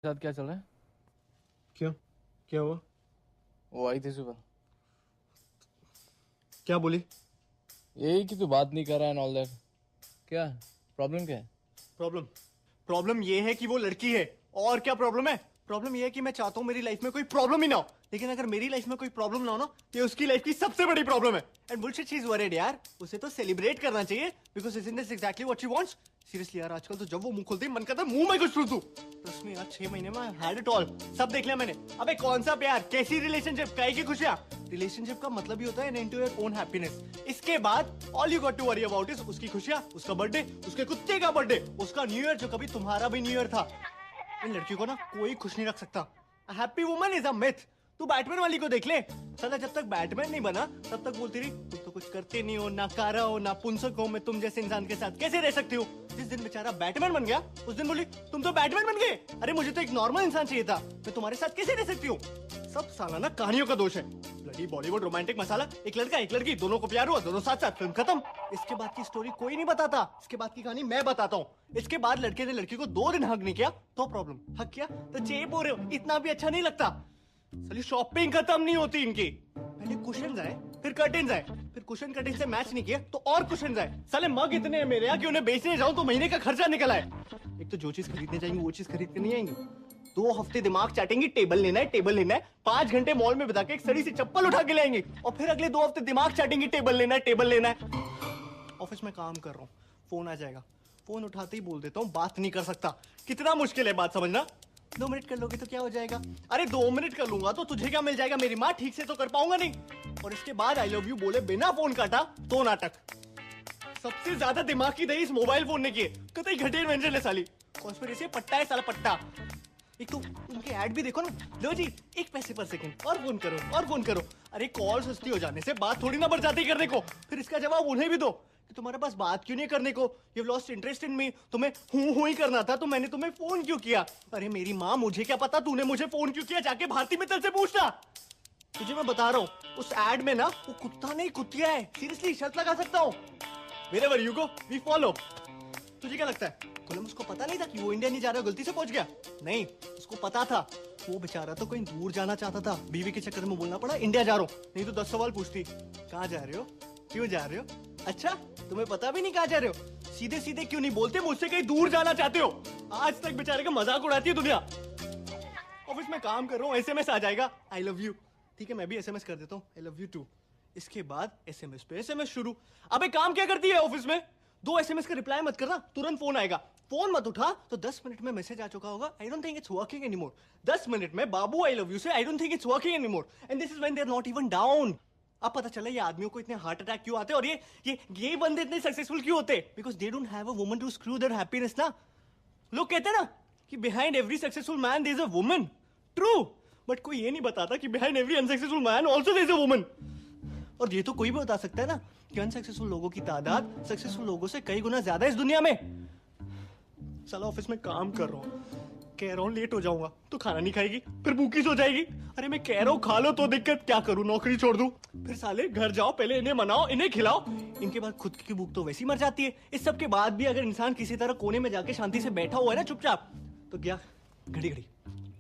साथ क्या चल रहा है? क्यों? क्या हुआ? वो आई थी सुबह। क्या बोली? यही कि तू बात नहीं कर रहा है, ऑल दैट। क्या प्रॉब्लम क्या है? प्रॉब्लम प्रॉब्लम ये है कि वो लड़की है। और क्या प्रॉब्लम है? प्रॉब्लम ये है कि मैं चाहता हूँ मेरी लाइफ में कोई प्रॉब्लम ही ना हो, लेकिन अगर मेरी लाइफ में कोई प्रॉब्लम ना हो ना, ये उसकी लाइफ की सबसे बड़ी प्रॉब्लम है। And bullshit she is worried यार। उसे तो सेलिब्रेट करना चाहिए because isn't this exactly what she wants. Seriously यार, आजकल तो जब वो मुंह खोलती है मन करता है मुंह में कुछ ठूस दूं। ट्रस्ट मी यार, 6 महीने में आई हैड इट ऑल। सब देख लिया मैंने। अबे कौन सा प्यार, कैसी रिलेशनशिप, काहे की खुशियां। रिलेशनशिप का मतलब ही होता है an to your own happiness. इसके बाद all you got to worry about is उसकी खुशियां, उसका बर्थडे, उसके कुत्ते का बर्थडे, उसका न्यू ईयर जो कभी तुम्हारा भी न्यू ईयर था। इन लड़कियों को ना कोई खुश नहीं रख सकता। Happy woman is a myth. तू बैटमैन वाली को देख ले। साला जब तक बैटमैन नहीं बना तब तक बोलती रही तुम तो कुछ करते नहीं हो, ना कारा हो, ना पुंसक हो, मैं तुम जैसे इंसान के साथ कैसे रह सकती हो। जिस दिन बेचारा बैटमैन बन गया उस दिन बोली तुम तो बैटमैन बन गए। अरे मुझे तो एक नॉर्मल इंसान चाहिए था, मैं तुम्हारे साथ कैसे रह सकती हूँ। सब साला ना कहानियों का दोष है। ब्लडी बॉलीवुड रोमांटिक मसाला। एक लड़का एक लड़की, दोनों को प्यार हुआ, दोनों साथ साथ, फिल्म खत्म। इसके बाद की स्टोरी कोई नहीं बताता। इसके बाद की कहानी मैं बताता हूँ। इसके बाद लड़के ने लड़की को 2 दिन हक नहीं किया तो प्रॉब्लम, हक किया तो चेप हो रहे हो, इतना भी अच्छा नहीं लगता। साली शॉपिंग खत्म नहीं होती इनकी। पहले कुशन्स आए, फिर कर्टेन्स आए, फिर कुशन कर्टेन से मैच नहीं किया तो और कुशन्स आए। साले मग इतने हैं मेरे यहाँ कि उन्हें बेचने जाऊं तो महीने का खर्चा निकल आए। एक तो जो चीज खरीदने जाएंगे वो चीज खरीद कर नहीं आएंगे। 2 हफ्ते दिमाग चाटेंगे, टेबल लेना है, टेबल लेना है। 5 घंटे मॉल में बिता के एक सड़ी सी चप्पल उठा के लाएंगे और फिर अगले 2 हफ्ते दिमाग चाटेंगे, टेबल लेना है, टेबल लेना है। ऑफिस में काम कर रहा हूँ, फोन आ जाएगा, फोन उठाते ही बोल देता हूँ बात नहीं कर सकता। कितना मुश्किल है बात समझना। 2 मिनट कर लोगे तो क्या हो जाएगा? अरे 2 मिनट कर लूंगा तो तुझे क्या मिल जाएगा? मेरी माँ ठीक से तो कर पाऊंगा नहीं। और इसके बाद आई लव यू बोले बिना फोन काटा तो नाटक। सबसे ज्यादा दिमाग की दही इस मोबाइल फोन ने किए। कतई घटे इन्वेंशन है साली। कॉन्स्पिरेसी पट्टा है साला, पट्टा। एक तो उनके ऐड भी देखो ना, लो जी 1 पैसे पर सेकंड, और फोन करो और फोन करो। अरे कॉल सस्ती हो जाने से बात थोड़ी ना बढ़ जाती करने को। फिर इसका जवाब उन्हें भी दो कि तुम्हारे पास बात क्यों नहीं करने को, यू लॉस्ट इंटरेस्ट इन मी। तुम्हें हूं ही करना था तो मैंने तुम्हें फोन क्यों किया। अरे मेरी माँ, मुझे क्या पता तूने मुझे फोन क्यों किया, जाके भारती मित्तल से पूछना। तुझे मैं बता रहा हूँ उस एड में ना वो कुत्ता नहीं कुतिया है। सीरियसली शर्त लगा सकता हूँ। Wherever you go, we follow। तुझे क्या लगता है कोलंबस को पता नहीं था कि वो इंडिया नहीं जा रहा, गलती से पहुंच गया? नहीं, उसको पता था। वो बेचारा तो कहीं दूर जाना चाहता था, बीवी के चक्कर में बोलना पड़ा इंडिया जा रहा हूँ, नहीं तो 10 सवाल पूछती। कहाँ जा रहे हो, क्यों जा रहे हो, अच्छा तुम्हें पता भी नहीं कहाँ जा रहे हो। सीधे सीधे क्यों नहीं बोलते मुझसे कहीं दूर जाना चाहते हो। आज तक बेचारे का मजाक उड़ाती है दुनिया। ऑफिस में काम कर रहा हूँ, SMS आ जाएगा आई लव यू। ठीक है मैं भी SMS कर देता हूँ आई लव यू टू। इसके बाद SMS पे SMS शुरू। अबे काम क्या करती है ऑफिस में? 2 SMS का रिप्लाई मत करना, तुरंत फोन आएगा। फोन मत उठा तो 10 मिनट में मैसेज आ चुका होगा, I don't think it's working anymore. 10 minute में बाबू आई लव यू से I don't think it's working anymore. And this is when they are not even down. अब पता चला ये आदमियों को इतने हार्ट अटैक क्यों आते हैं और ये बंदे इतने सक्सेसफुल क्यों होते हैं। Because they don't have a woman to screw their happiness ना। लोग कहते हैं ना कि behind every successful man there is a woman. True, but कोई ये नहीं बताता कि behind every unsuccessful man also there is a woman. और ये तो कोई भी बता सकता है ना कि अनसक्सेसफुल लोगों की तादाद सक्सेसफुल लोगों से कई गुना ज्यादा इस दुनिया में। साला ऑफिस में काम कर रहा हूँ, कह रहा हूँ लेट हो जाऊंगा तो खाना नहीं खाएगी, फिर भूखी सो जाएगी। अरे मैं कह रहा हूँ खा लो तो दिक्कत, क्या करूँ नौकरी छोड़ दूं। फिर साले घर जाओ, पहले इन्हें मनाओ, इन्हें खिलाओ, इनके बाद खुद की भूख तो वैसी मर जाती है। इस सब के बाद भी अगर इंसान किसी तरह कोने में जाके शांति से बैठा हुआ है ना चुपचाप, तो क्या घड़ी घड़ी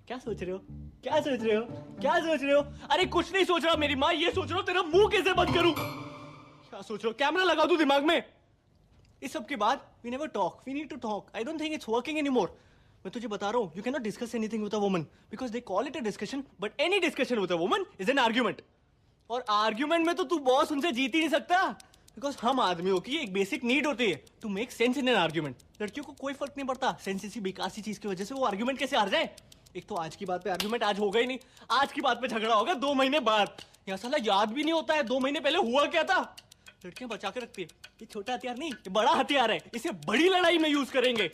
क्या सोच रहे हो, क्या सोच रहे हो, क्या सोच रहे हो? अरे कुछ नहीं सोच रहा मेरी माँ, ये सोच रहा हूँ तेरा मुंह कैसे बंद करूं। क्या सोच रहे हो, कैमरा लगा दूं दिमाग में? इस सब के बाद we never talk, we need to talk. I don't think it's working anymore. मैं तुझे बता रहा हूँ you can not discuss anything with a woman because they call it a discussion, but any discussion with a woman is an argument. और argument में तो तू boss उनसे जीत ही नहीं सकता बिकॉज हम आदमियों की एक बेसिक नीड होती है to make sense in an argument. लड़कियों को कोई फर्क नहीं पड़ता सेंस इसी बेकार चीज की वजह से वो आर्ग्यूमेंट कैसे हार जाए। एक तो आज की बात पे आर्ग्यूमेंट आज होगा ही नहीं, आज की बात पे झगड़ा होगा 2 महीने बाद। यहाँ साला याद भी नहीं होता है 2 महीने पहले हुआ क्या था। लड़कियां बचा के रखती है, ये छोटा हथियार नहीं ये बड़ा हथियार है, इसे बड़ी लड़ाई में यूज करेंगे।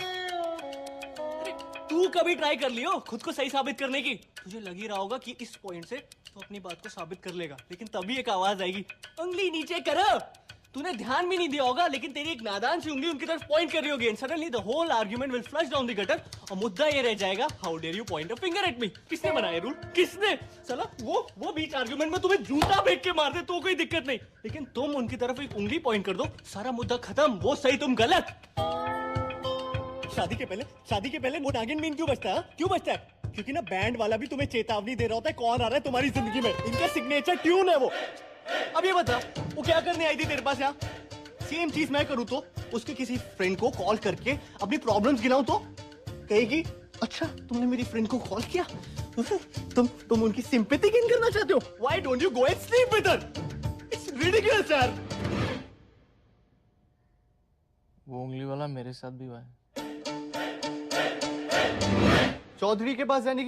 अरे तू कभी ट्राई कर लियो खुद को सही साबित करने की? तुझे लग ही रहा होगा कि इस पॉइंट से तो अपनी बात को साबित कर लेगा, लेकिन तभी एक आवाज आएगी उंगली नीचे करो। तूने ध्यान भी नहीं दिया होगा लेकिन तेरी एक नादान सी उंगली उनकी तरफ पॉइंट कर रही होगी। And suddenly the whole argument will flush down the gutter और मुद्दा ये रह जाएगा how dare you point a finger at me. किसने बनाया रूल, किसने? साला वो बीच आर्गुमेंट में तुम्हें जूता फेंक के मार दे तो कोई दिक्कत नहीं, लेकिन तुम उनकी तरफ एक उंगली पॉइंट कर दो, सारा मुद्दा खत्म, वो सही तुम गलत। शादी के पहले वो नागिन मीन क्यों बचता है, क्यों बचता है? क्योंकि ना बैंड वाला भी तुम्हें चेतावनी दे रहा होता है कौन आ रहा है तुम्हारी जिंदगी में। इनका सिग्नेचर ट्यून है वो। अब ये बता वो क्या करने आई थी तेरे पास यहाँ? सेम चीज मैं करूँ तो उसके किसी फ्रेंड को कॉल करके अपनी प्रॉब्लम्स गिनाऊं तो कहेगी अच्छा तुमने मेरी फ्रेंड को कॉल किया, तुम उनकी सिंपैथी गेन करना चाहते हो? Why don't you go and sleep with her? It's ridiculous यार। वो उंगली वाला मेरे साथ भी हुआ है। चौधरी के पास जाने की